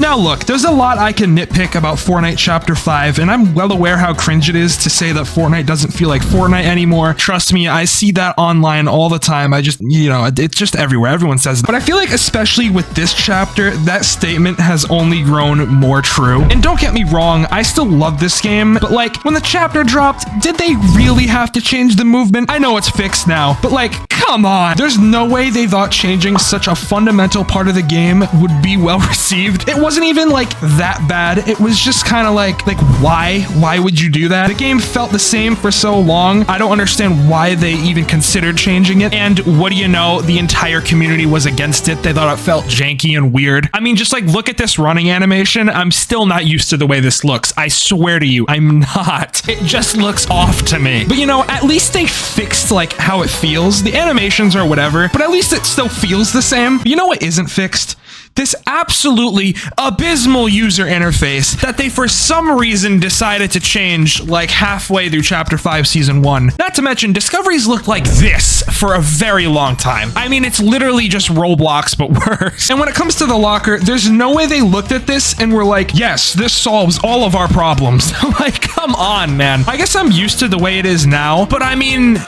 Now look, there's a lot I can nitpick about Fortnite Chapter 5, and I'm well aware how cringe it is to say that Fortnite doesn't feel like Fortnite anymore. Trust me, I see that online all the time. I just, it's just everywhere. Everyone says that. But I feel like especially with this chapter, that statement has only grown more true. And don't get me wrong, I still love this game, but like when the chapter dropped, did they really have to change the movement? I know it's fixed now, but like, come on. There's no way they thought changing such a fundamental part of the game would be well received. It wasn't even like that bad. It was just kind of like why? Why would you do that? The game felt the same for so long. I don't understand why they even considered changing it. And what do you know? The entire community was against it. They thought it felt janky and weird. I mean, just like look at this running animation. I'm still not used to the way this looks. I swear to you, I'm not. It just looks off to me. But at least they fixed like how it feels. The animations or whatever, but at least it still feels the same. You know what isn't fixed? This absolutely abysmal user interface that they for some reason decided to change like halfway through Chapter 5 Season 1. Not to mention, discoveries looked like this for a very long time. I mean, it's literally just Roblox, but worse. And when it comes to the locker, there's no way they looked at this and were like, yes, this solves all of our problems. Like, come on, man. I guess I'm used to the way it is now, but I mean,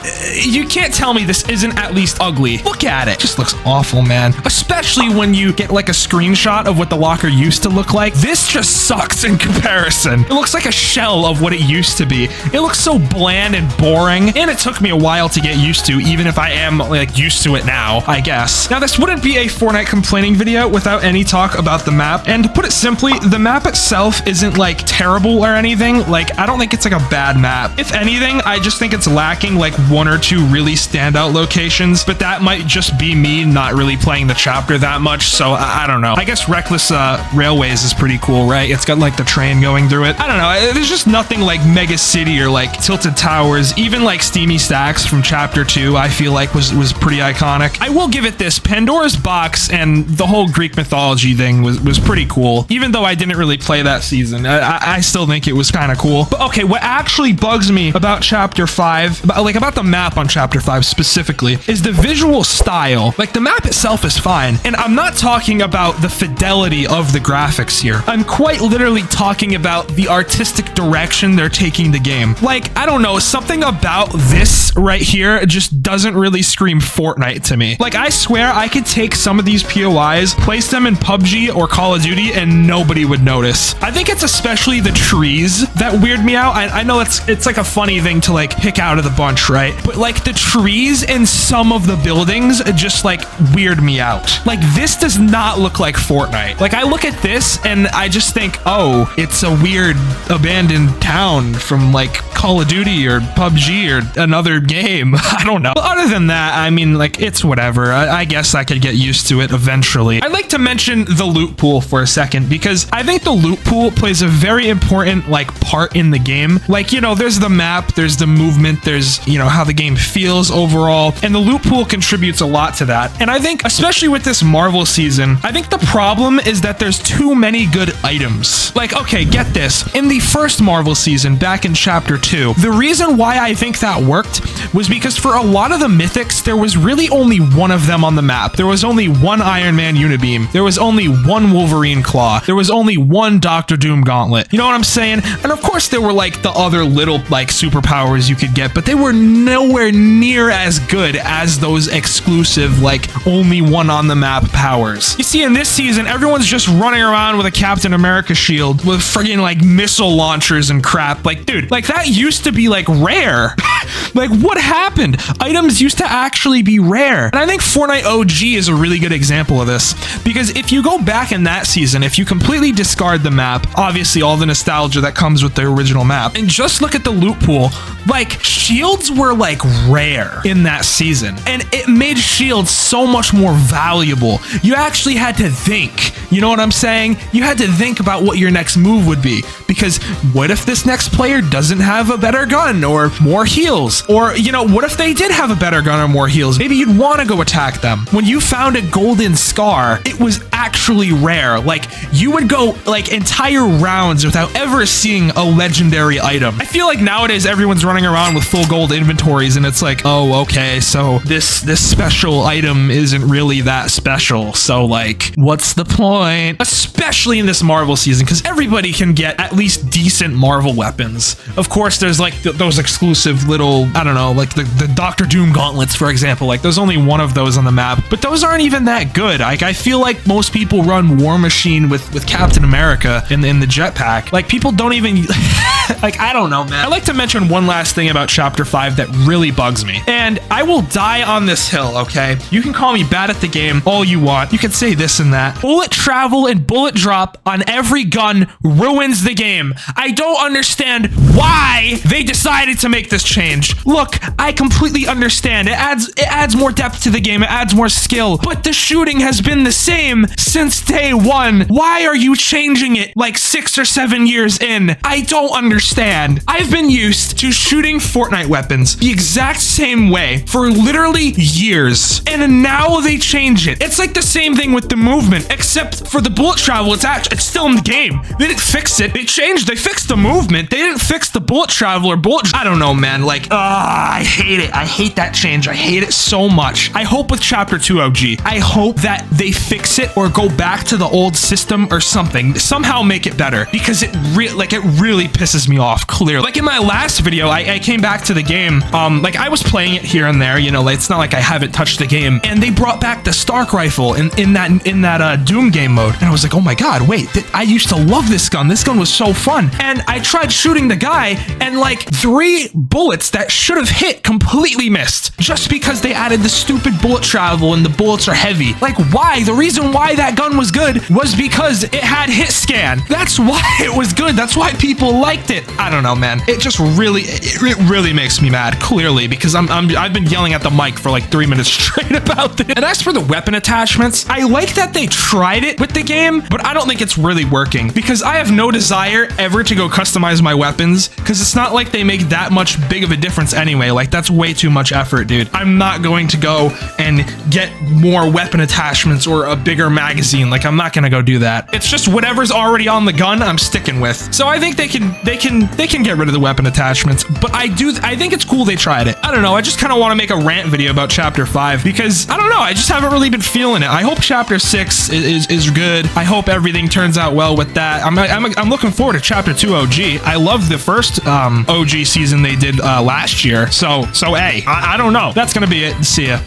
you can't tell me this isn't at least ugly. Look at it. It just looks awful, man. Especially when you get like a screenshot of what the locker used to look like. This just sucks in comparison. It looks like a shell of what it used to be. It looks so bland and boring, and it took me a while to get used to, even if I am like used to it now, I guess. Now, this wouldn't be a Fortnite complaining video without any talk about the map, and to put it simply, the map itself isn't like terrible or anything. Like, I don't think it's like a bad map. If anything, I just think it's lacking like one or two really standout locations, but that might just be me not really playing the chapter that much, so I don't know. I guess Reckless Railways is pretty cool, right? It's got like the train going through it. I don't know. There's just nothing like Mega City or like Tilted Towers. Even like Steamy Stacks from Chapter 2, I feel like was pretty iconic. I will give it this. Pandora's Box and the whole Greek mythology thing was pretty cool. Even though I didn't really play that season, I still think it was kind of cool. But okay, what actually bugs me about Chapter 5, about the map on Chapter 5 specifically, is the visual style. Like, the map itself is fine, and I'm not talking about the fidelity of the graphics here. I'm quite literally talking about the artistic direction they're taking the game. Like, I don't know, something about this right here just doesn't really scream Fortnite to me. Like, I swear I could take some of these POIs, place them in PUBG or Call of Duty, and nobody would notice. I think it's especially the trees that weird me out. I know it's like a funny thing to like pick out of the bunch, right? But like the trees in some of the buildings just like weird me out. Like, this does not look like Fortnite. Like, I look at this and I just think, oh, it's a weird abandoned town from like Call of Duty or PUBG or another game. I don't know. But other than that, I mean, like, it's whatever. I guess I could get used to it eventually. I'd like to mention the loot pool for a second, because I think the loot pool plays a very important like part in the game. Like, there's the map, there's the movement, there's, how the game feels overall, and the loot pool contributes a lot to that. And I think, especially with this Marvel season, I think the problem is that there's too many good items. Like, okay, get this. In the first Marvel season, back in Chapter 2, the reason why I think that worked was because for a lot of the mythics, there was really only one of them on the map. There was only one Iron Man Unibeam. There was only one Wolverine Claw. There was only one Doctor Doom Gauntlet. You know what I'm saying? And of course, there were like the other little like superpowers you could get, but they were nowhere near as good as those exclusive, like only one on the map powers. You see, in this season, everyone's just running around with a Captain America shield with friggin' like missile launchers and crap. Like, dude, like that used to be like rare. Like, what happened? Items used to actually be rare. And I think Fortnite OG is a really good example of this, because if you go back in that season, if you completely discard the map, obviously all the nostalgia that comes with the original map, and just look at the loot pool, like, shields were like rare in that season, and it made shields so much more valuable. You actually had to think, you know what I'm saying? You had to think about what your next move would be, because what if this next player doesn't have a better gun or more heals? Or, what if they did have a better gun or more heals? Maybe you'd want to go attack them. When you found a golden scar, it was actually rare. Like, you would go like entire rounds without ever seeing a legendary item. I feel like nowadays everyone's running around with full gold inventories, and it's like, oh, okay, so this special item isn't really that special, so like like, what's the point? Especially in this Marvel season, because everybody can get at least decent Marvel weapons. Of course, there's like those exclusive little, I don't know, like the Doctor Doom gauntlets, for example. Like there's only one of those on the map, but those aren't even that good. Like I feel like most people run War Machine with Captain America in the jetpack. Like people don't even like, I don't know, man. I'd like to mention one last thing about Chapter 5 that really bugs me. And I will die on this hill, okay? You can call me bad at the game all you want. You can say this and that. Bullet travel and bullet drop on every gun ruins the game. I don't understand why they decided to make this change. Look, I completely understand. It adds more depth to the game. It adds more skill. But the shooting has been the same since day one. Why are you changing it like 6 or 7 years in? I don't understand. I've been used to shooting Fortnite weapons the exact same way for literally years, and now they change it. It's like the same thing with the movement, except for the bullet travel, it's still in the game. They didn't fix it. They fixed the movement. They didn't fix the bullet travel or I don't know, man. Like, I hate it. I hate that change. I hate it so much. I hope with Chapter 2 OG, I hope that they fix it or go back to the old system or something. Somehow make it better, because it really pisses me off, clearly. Like in my last video, I came back to the game. Like I was playing it here and there, you know, like, it's not like I haven't touched the game, and they brought back the Stark rifle in that Doom game mode, and I was like, oh my god, wait, I used to love this gun. This gun was so fun. And I tried shooting the guy, and like 3 bullets that should have hit completely missed, just because they added the stupid bullet travel and the bullets are heavy. Like, why? The reason why that gun was good was because it had hit scan. That's why it was good. That's why people liked it. I don't know, man. It just really makes me mad, clearly, because I've been yelling at the mic for like 3 minutes straight about this. And as for the weapon attachments, I like that they tried it with the game, but I don't think it's really working, because I have no desire ever to go customize my weapons, because it's not like they make that much big of a difference anyway. Like, that's way too much effort, dude. I'm not going to go and get more weapon attachments or a bigger magazine. Like, I'm not gonna go do that. It's just whatever's already on the gun, I'm sticking with. So I think they can get rid of the weapon attachments, but I think it's cool they tried it. I don't know. I just kind of want to make a rant video about Chapter 5, because I don't know. I just haven't really been feeling it. I hope Chapter 6 is good. I hope everything turns out well with that. I'm looking forward to Chapter 2 OG. I love the first OG season they did last year. So hey, I don't know. That's gonna be it. See ya.